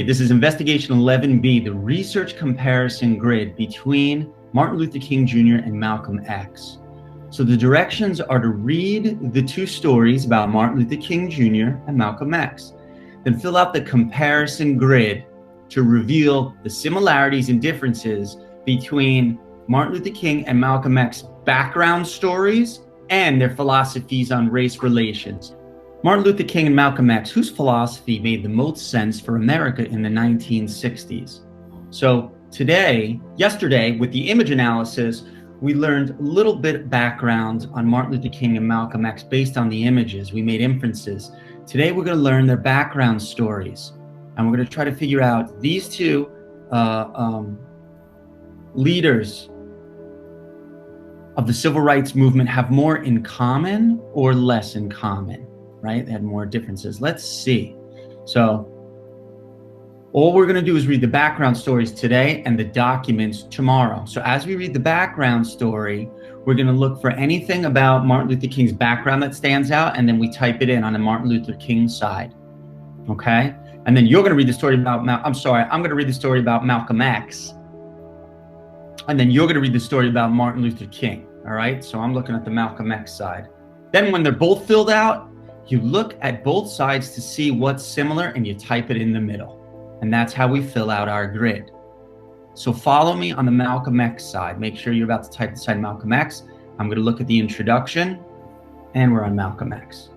This is investigation 11B, the research comparison grid between Martin Luther King Jr. and Malcolm X. So the directions are to read the two stories about Martin Luther King Jr. and Malcolm X, then fill out the comparison grid to reveal the similarities and differences between Martin Luther King and Malcolm X background stories and their philosophies on race relations. Martin Luther King and Malcolm X, whose philosophy made the most sense for America in the 1960s. So yesterday, with the image analysis, we learned a little bit background on Martin Luther King and Malcolm X based on the images. We made inferences. Today, we're going to learn their background stories. And we're going to try to figure out these two leaders of the civil rights movement have more in common or less in common, right? They had more differences. Let's see. So all we're going to do is read the background stories today and the documents tomorrow. So as we read the background story, we're going to look for anything about Martin Luther King's background that stands out, and then we type it in on the Martin Luther King side. Okay? And then you're going to read the story about I'm going to read the story about Malcolm X. And then you're going to read the story about Martin Luther King. All right? So I'm looking at the Malcolm X side. Then when they're both filled out, you look at both sides to see what's similar and you type it in the middle. And that's how we fill out our grid. So follow me on the Malcolm X side. Make sure you're about to type the side Malcolm X. I'm going to look at the introduction and we're on Malcolm X.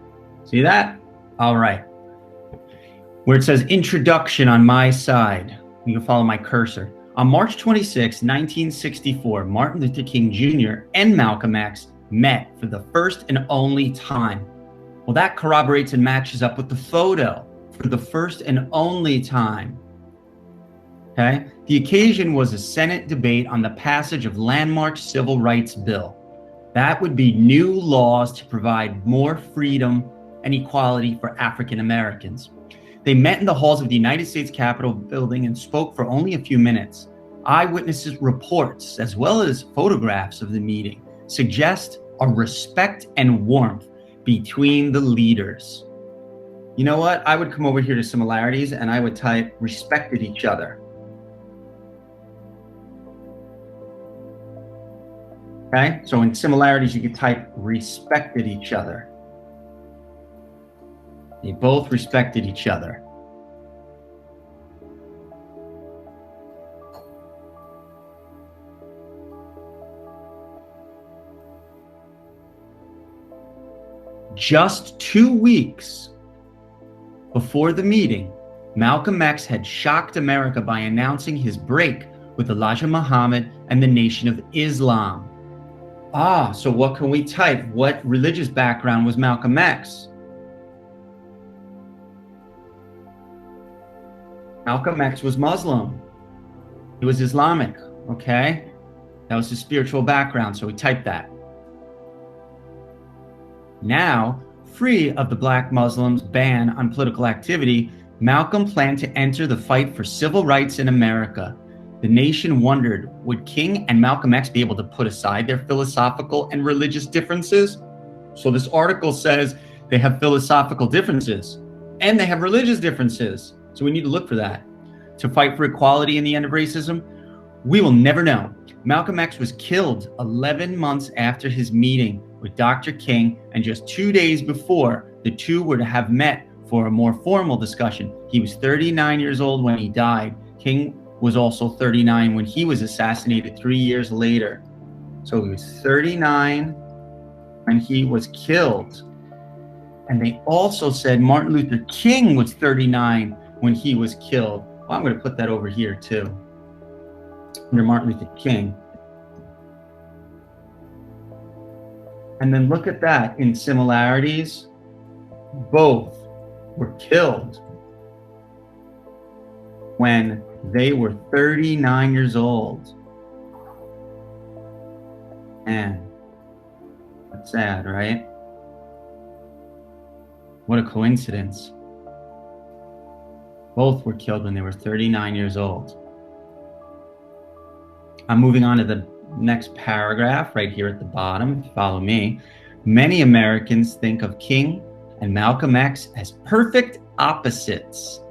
See that? All right. Where it says introduction on my side, you can follow my cursor. On March 26, 1964, Martin Luther King Jr. and Malcolm X met for the first and only time. Well, that corroborates and matches up with the photo. For the first and only time. Okay? The occasion was a Senate debate on the passage of landmark civil rights bill. That would be new laws to provide more freedom and equality for African Americans. They met in the halls of the United States Capitol building and spoke for only a few minutes. Eyewitnesses' reports, as well as photographs of the meeting, suggest a respect and warmth between the leaders. You know what? I would come over here to similarities and I would type respected each other. Okay? So in similarities, you could type respected each other. They both respected each other. Just 2 weeks before the meeting, Malcolm X had shocked America by announcing his break with Elijah Muhammad and the Nation of Islam. So what can we type? What religious background was Malcolm X? Malcolm X was Muslim. He was Islamic, okay? That was his spiritual background, so we typed that. Now, free of the Black Muslims' ban on political activity, Malcolm planned to enter the fight for civil rights in America. The nation wondered, would King and Malcolm X be able to put aside their philosophical and religious differences? So this article says they have philosophical differences and they have religious differences. So we need to look for that. To fight for equality and the end of racism? We will never know. Malcolm X was killed 11 months after his meeting with Dr. King, and just 2 days before, the two were to have met for a more formal discussion. He was 39 years old when he died. King was also 39 when he was assassinated 3 years later. So he was 39 when he was killed. And they also said Martin Luther King was 39 when he was killed. Well, I'm going to put that over here too, under Martin Luther King. And then look at that, in similarities, both were killed when they were 39 years old. Man, that's sad, right? What a coincidence. Both were killed when they were 39 years old. I'm moving on to the next paragraph right here at the bottom. Follow me. Many Americans think of King and Malcolm X as perfect opposites.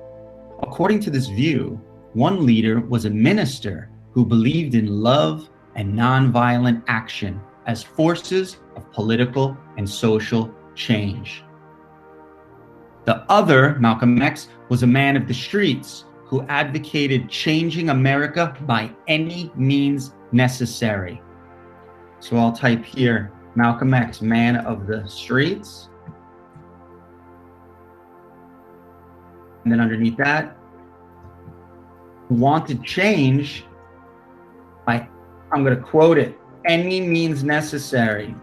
According to this view, one leader was a minister who believed in love and nonviolent action as forces of political and social change. The other, Malcolm X, was a man of the streets who advocated changing America by any means necessary. So I'll type here, Malcolm X, man of the streets. And then underneath that, wanted change by, I'm going to quote it, any means necessary.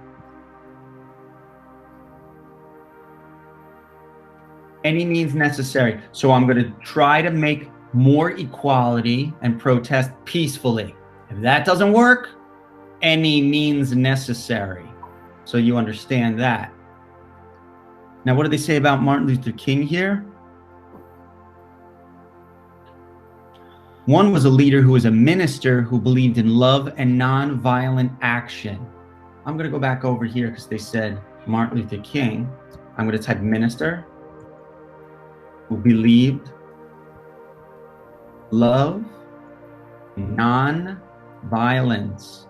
Any means necessary. So I'm going to try to make more equality and protest peacefully. If that doesn't work, any means necessary. So you understand that. Now, what do they say about Martin Luther King here? One was a leader who was a minister who believed in love and nonviolent action. I'm going to go back over here because they said Martin Luther King. I'm going to type minister who believed love, non-violence.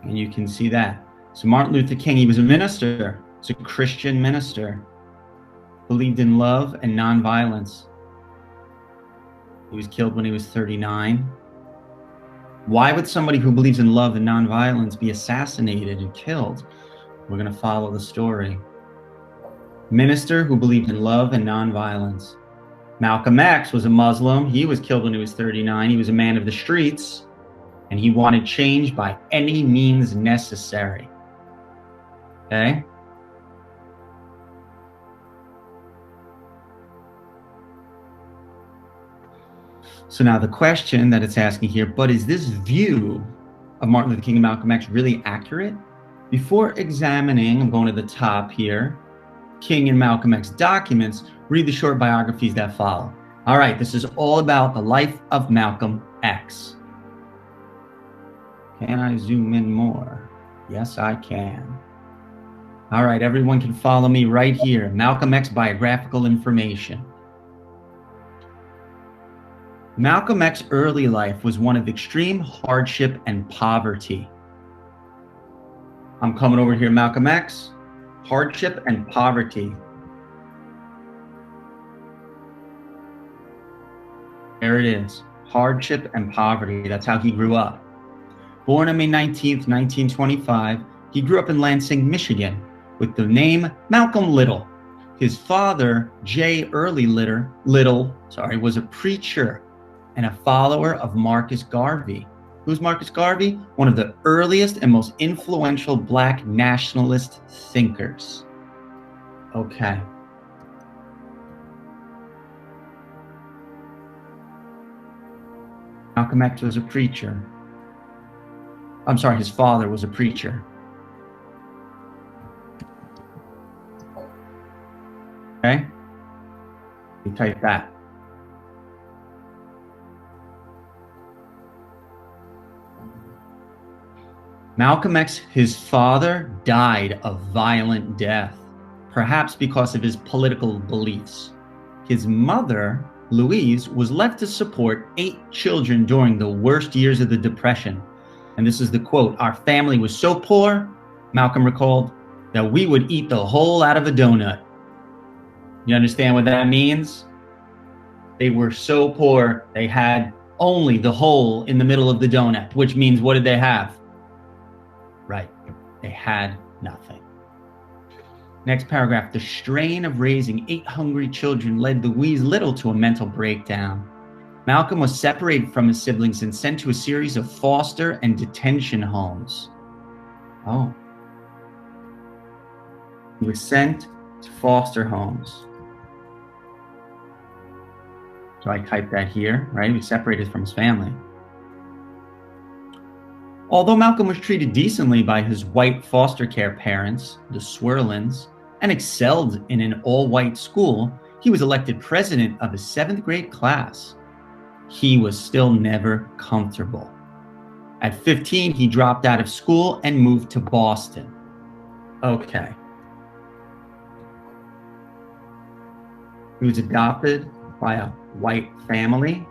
And you can see that. So Martin Luther King, he was a minister. He's a Christian minister. Believed in love and nonviolence. He was killed when he was 39. Why would somebody who believes in love and nonviolence be assassinated and killed? We're going to follow the story. Minister who believed in love and nonviolence. Malcolm X was a Muslim. He was killed when he was 39. He was a man of the streets, and he wanted change by any means necessary. Okay? So now the question that it's asking here, but is this view of Martin Luther King and Malcolm X really accurate? Before examining, I'm going to the top here, King and Malcolm X documents, read the short biographies that follow. All right, this is all about the life of Malcolm X. Can I zoom in more? Yes, I can. All right, everyone can follow me right here. Malcolm X biographical information. Malcolm X's early life was one of extreme hardship and poverty. I'm coming over here, Malcolm X, hardship and poverty. There it is, hardship and poverty. That's how he grew up. Born on May 19th, 1925, he grew up in Lansing, Michigan, with the name Malcolm Little. His father, J. Early Little, was a preacher and a follower of Marcus Garvey. Who's Marcus Garvey? One of the earliest and most influential Black nationalist thinkers. Okay. Malcolm X was a preacher. I'm sorry, his father was a preacher. Okay? You type that. Malcolm X, his father, died a violent death, perhaps because of his political beliefs. His mother, Louise, was left to support 8 children during the worst years of the Depression. And this is the quote, "Our family was so poor," Malcolm recalled, "that we would eat the whole out of a donut." You understand what that means? They were so poor, they had only the hole in the middle of the donut, which means what did they have? Right, they had nothing. Next paragraph, the strain of raising 8 hungry children led Louise Little to a mental breakdown. Malcolm was separated from his siblings and sent to a series of foster and detention homes. Oh. He was sent to foster homes. So I typed that here, right? He was separated from his family. Although Malcolm was treated decently by his white foster care parents, the Swerlins, and excelled in an all-white school, he was elected president of his 7th grade class. He was still never comfortable. At 15, he dropped out of school and moved to Boston. Okay. He was adopted by a white family,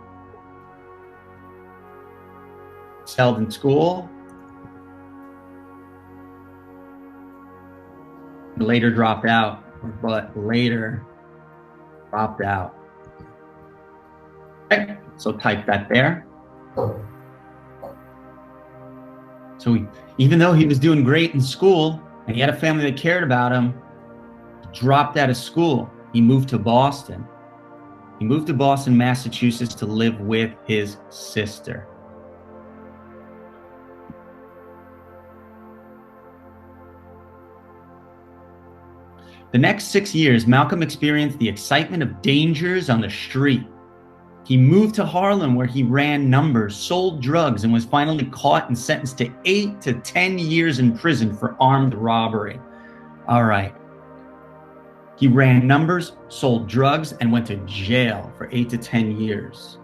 excelled in school, later dropped out, but later dropped out. Okay, so type that there. So even though he was doing great in school and he had a family that cared about him, he dropped out of school. He moved to Boston. He moved to Boston, Massachusetts to live with his sister. The next 6 years, Malcolm experienced the excitement of dangers on the street. He moved to Harlem, where he ran numbers, sold drugs, and was finally caught and sentenced to 8 to 10 years in prison for armed robbery. All right. He ran numbers, sold drugs, and went to jail for 8 to 10 years.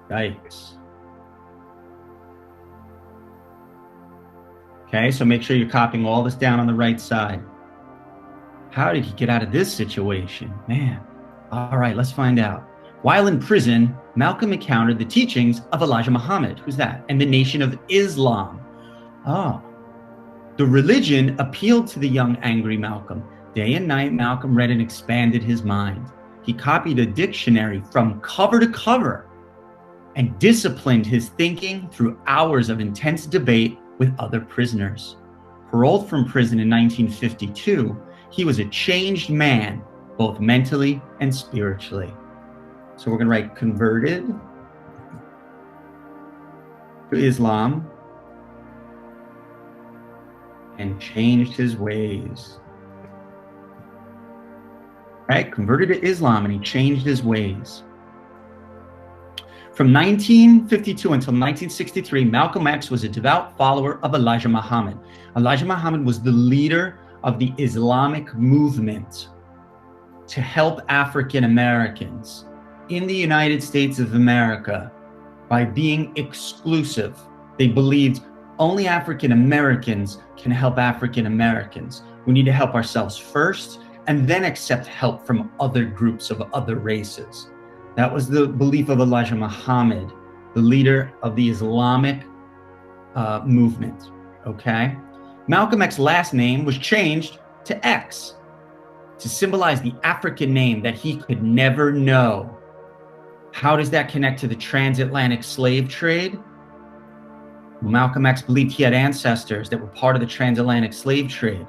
Yikes. Okay, so make sure you're copying all this down on the right side. How did he get out of this situation? Man. All right, let's find out. While in prison, Malcolm encountered the teachings of Elijah Muhammad. Who's that? And the Nation of Islam. Oh. The religion appealed to the young, angry Malcolm. Day and night, Malcolm read and expanded his mind. He copied a dictionary from cover to cover and disciplined his thinking through hours of intense debate with other prisoners. Paroled from prison in 1952, he was a changed man, both mentally and spiritually. So we're going to write converted to Islam and changed his ways. Right? Converted to Islam and he changed his ways. From 1952 until 1963, Malcolm X was a devout follower of Elijah Muhammad. Elijah Muhammad was the leader of the Islamic movement to help African Americans in the United States of America by being exclusive. They believed only African Americans can help African Americans. We need to help ourselves first and then accept help from other groups of other races. That was the belief of Elijah Muhammad, the leader of the Islamic movement, okay? Malcolm X's last name was changed to X to symbolize the African name that he could never know. How does that connect to the transatlantic slave trade? Well, Malcolm X believed he had ancestors that were part of the transatlantic slave trade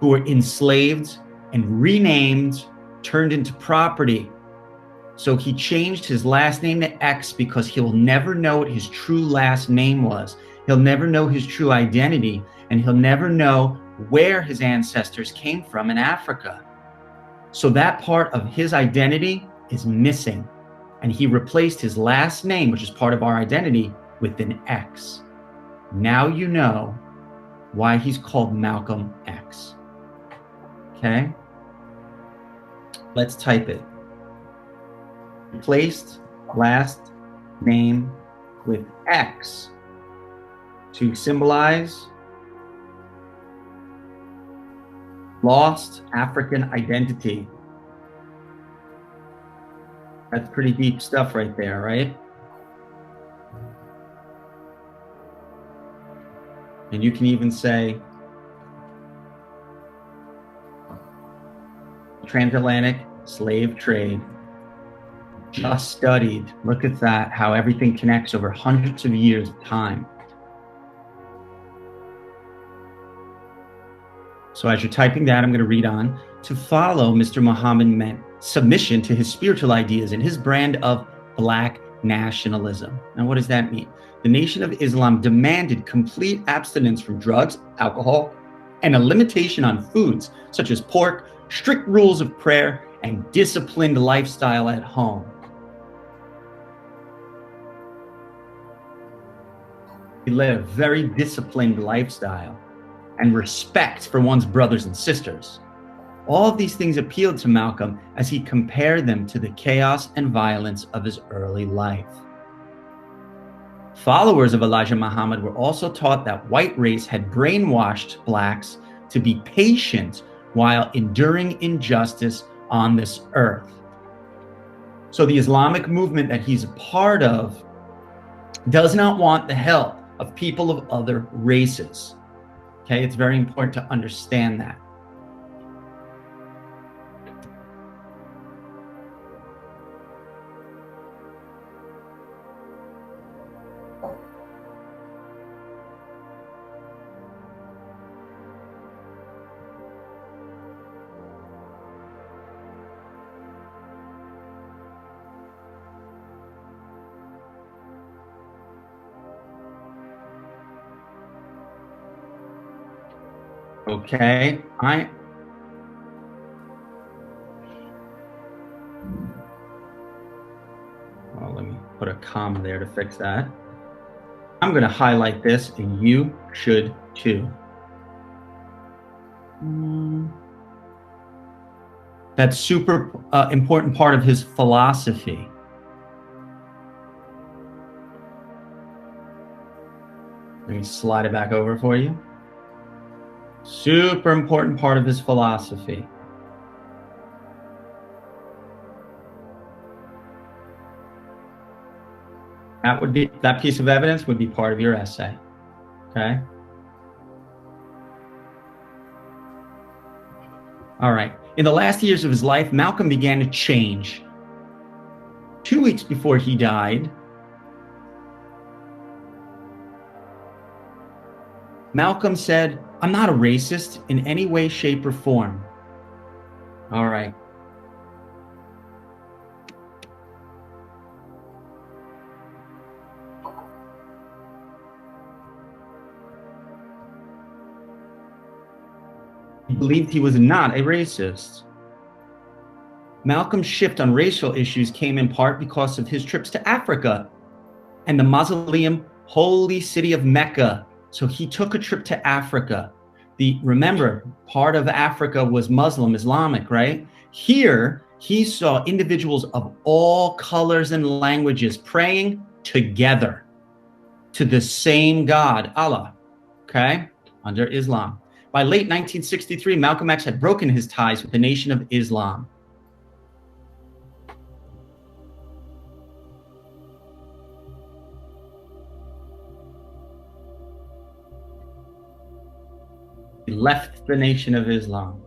who were enslaved and renamed, turned into property. So he changed his last name to X because he'll never know what his true last name was. He'll never know his true identity, and he'll never know where his ancestors came from in Africa. So that part of his identity is missing. And he replaced his last name, which is part of our identity, with an X. Now you know why he's called Malcolm X. Okay? Let's type it. Replaced last name with X to symbolize lost African identity. That's pretty deep stuff right there, right? And you can even say transatlantic slave trade. Just studied. Look at that, how everything connects over hundreds of years of time. So as you're typing that, I'm going to read on. To follow Mr. Muhammad meant submission to his spiritual ideas and his brand of Black nationalism. And what does that mean? The Nation of Islam demanded complete abstinence from drugs, alcohol, and a limitation on foods such as pork, strict rules of prayer, and disciplined lifestyle at home. He led a very disciplined lifestyle and respect for one's brothers and sisters. All of these things appealed to Malcolm as he compared them to the chaos and violence of his early life. Followers of Elijah Muhammad were also taught that white race had brainwashed blacks to be patient while enduring injustice on this earth. So the Islamic movement that he's a part of does not want the help of people of other races. Okay, it's very important to understand that. Okay, well, let me put a comma there to fix that. I'm going to highlight this, and you should too. That's super important part of his philosophy. Let me slide it back over for you. Super important part of his philosophy. That piece of evidence would be part of your essay. Okay. All right. In the last years of his life, Malcolm began to change. 2 weeks before he died, Malcolm said, "I'm not a racist in any way, shape, or form." All right. He believed he was not a racist. Malcolm's shift on racial issues came in part because of his trips to Africa and the Muslim holy city of Mecca. So he took a trip to Africa. Remember, part of Africa was Muslim, Islamic, right? Here, he saw individuals of all colors and languages praying together to the same God, Allah, okay, under Islam. By late 1963, Malcolm X had broken his ties with the Nation of Islam. He left the Nation of Islam.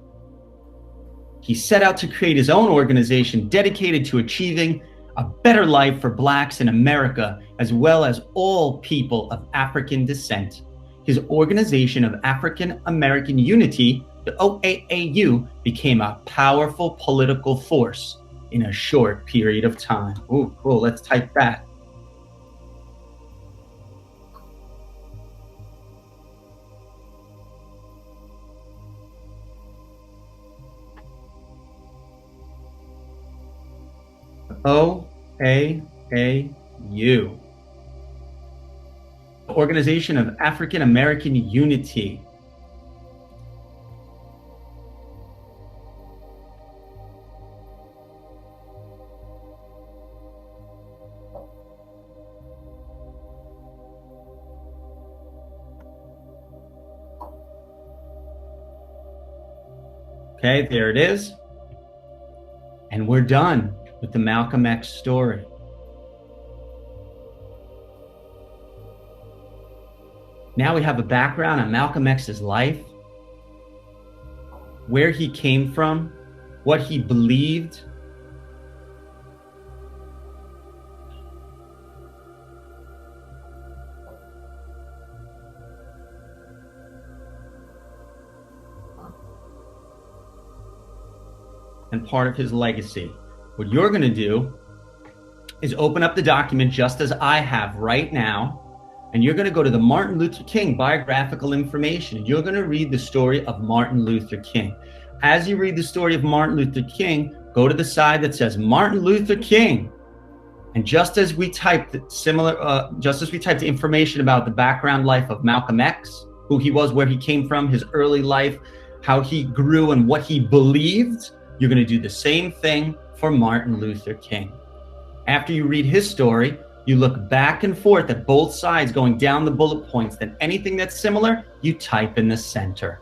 He set out to create his own organization dedicated to achieving a better life for blacks in America, as well as all people of African descent. His Organization of African American Unity, the OAAU, became a powerful political force in a short period of time. Ooh, cool, let's type that. OAAU, Organization of African American Unity. Okay, there it is. And we're done with the Malcolm X story. Now we have a background on Malcolm X's life, where he came from, what he believed. And part of his legacy. What you're going to do is open up the document just as I have right now, and you're going to go to the Martin Luther King biographical information. You're going to read the story of Martin Luther King. As you read the story of Martin Luther King, go to the side that says Martin Luther King. And just as we typed the information about the background life of Malcolm X, who he was, where he came from, his early life, how he grew and what he believed, you're going to do the same thing for Martin Luther King. After you read his story, you look back and forth at both sides going down the bullet points. Then anything that's similar, you type in the center.